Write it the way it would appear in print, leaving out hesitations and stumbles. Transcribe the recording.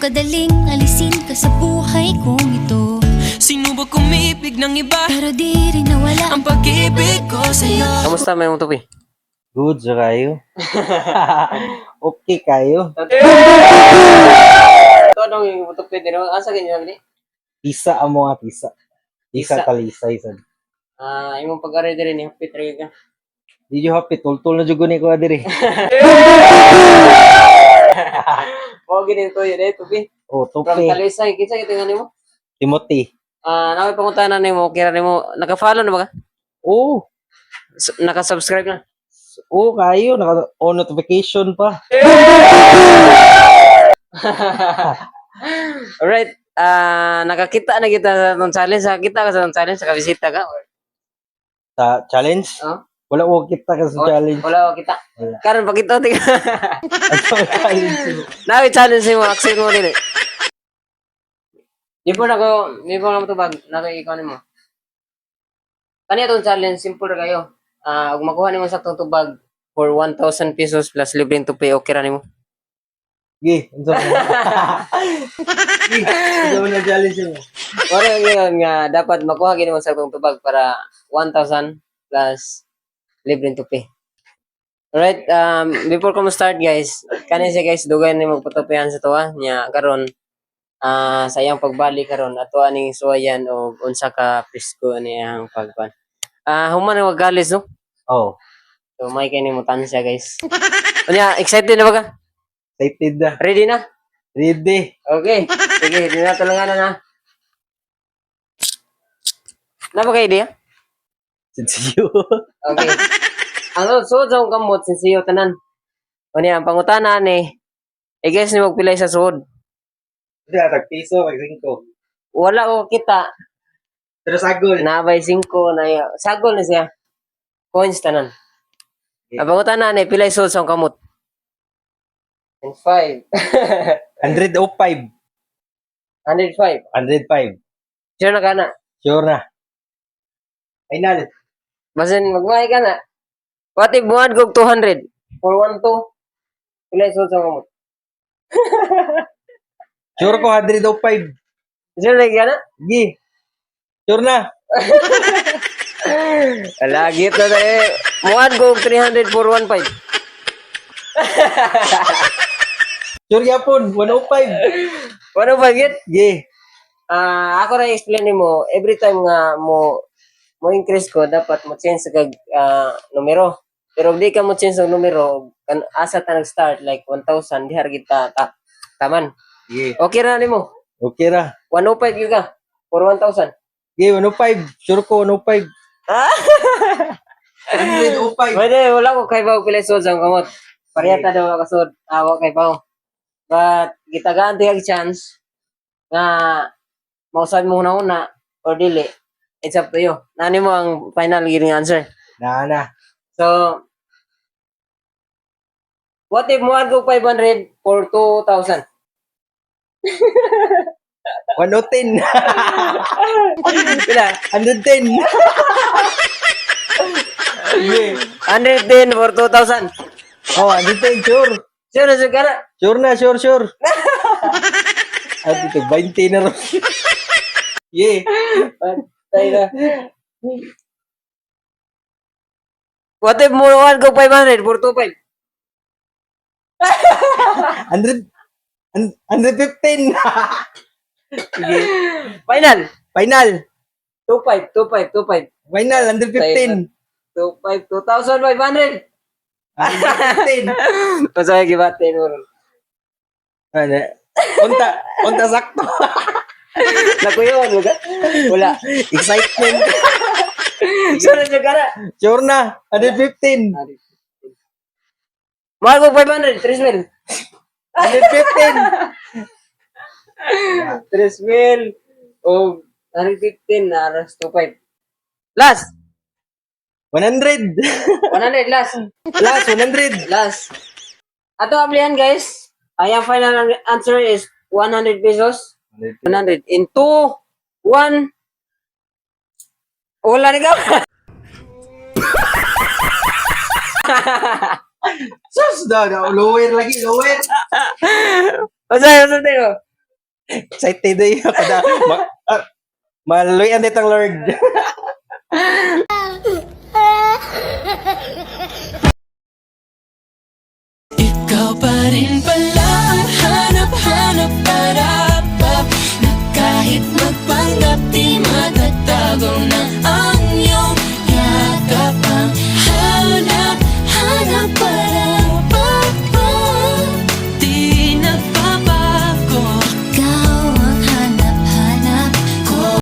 kadaling alisin ka sa buhay kong ito. Sino ba kumibig ng iba? Pero di rin nawala Ang pag-ibig ko sa'yo. Kamusta may mong tupi? Good sa kayo. Okay kayo. Ito anong yung tupi din? Asa ganyan ni? Pisa amo nga pisa. Pisa Pisa. kalisay sad. Imong pag-ari din ni hapit ra ka. Di jo happy tultul na jud ni ko adiri. Mo ginin to yun tupi. Oh, From tope. Talisay, kinsa kita nimo? Timothy. Nakoy pangutanan nimo, kira nimo naka-follow na ba ka? Oh, Naka-subscribe na. oh kayo naka on notification pa. Alright. Nakakita na kita sa challenge. Kita ka sa challenge, sa kabisita ka. Sa challenge? Oh? Wala ko kita ka sa challenge. Wala ko kita. Wala. Karon pagkita tiga. Ano challenge? Nawi challenge mo, accept mo dili. Di po na matubag, ikaw nimo. Kani atong challenge simple ra kayo. Ug makuha nimo sa atong tubag for 1,000 pesos plus libreng tupi, okay ra nimo. Gi, unsa man? Gi, unsa man ang challenge mo? Ora ngayon nga dapat makuha gid mo sa atong tubag para 1,000 plus libreng tupi. Alright, before ko start guys, kani siya guys dugay ni magpatupihan sa tuwa nya karon sa iyang pagbalik karon ato aning suwayan o unsa ka presko niyang pagpan. Human ang galis no. Oh, So may kay nimo tansya guys. Unya excited na ba ka? excited na. Ready na? Ready. Okay. Sige, di na tulungan na. Na ba kay idea? Since you. Okay. Ano suod sa akong kamot sinsiyo tanan. Unya ang pangutana ni guys ni magpilay sa suod. Hindi, tag piso, tag 5. Wala ko kita. Pero sagol. Nabay 5 na sagol na siya. Coins tanan. Okay. Ang pangutana ni pilay suod sa akong kamot. And 5. 105. 105. 105. Sure na ka na. Sure na. Final. Basin magmay ka na. What if buwan kog 200? For 1 2. Pilay suod sa akong kamot. Sure ko 105. Sure na ka na? Gi. Sure na. Lagi to na eh. Buwan kog 300 for 1.5. Sure yapon 105. Ano ba git? Gi. Ako na explain nimo every time nga mo increase ko dapat mo change kag numero. Pero di ka mo change ang numero asa ta nag-start like 1,000 dihar kita taman. Gi. Okay ra nimo. Okay ra. 105 gyud ka for 1,000. Gi 105. Sure ko 105. 105. Pwede wala ko kay bawo pila sud sa kamot. Parehata daw ka sud awa kay bawo. But gitagaan ti chance nga mausab mo una or dili. It's up to you. Nani mo ang final giving answer. Na. So, what if mo go 500 for 2,000? 110. Pila? 110. Gi. 110 for 2,000. Oh, 110 sure. Sure na ka na. Sure na, sure. At ito, 20 na rin. Yeah. Patay na. What if mo go 500 for 2,500? 100, 115. Sige. Final. Final. 2,500. Final, 115. 2,500. 115. Pasaya gibatin mo. Ano? Unta sakto. Nakuyon mo ka? Wala. Excitement. Sure na ka na. Sure na, 115. Mahal ko 500, 3,000. 115. 3,000. O, 115 na aras 2,500. Last. 100. 100 last. Last, 100. Last. Ato ablihan guys. Ang final answer is 100 pesos. 100 into 1. Wala ni ka. Sus, lower lagi, lower. Masaya tayo. Excited ay kada maluyan ditong Lord. Ikaw pa rin pala ang hanap-hanap para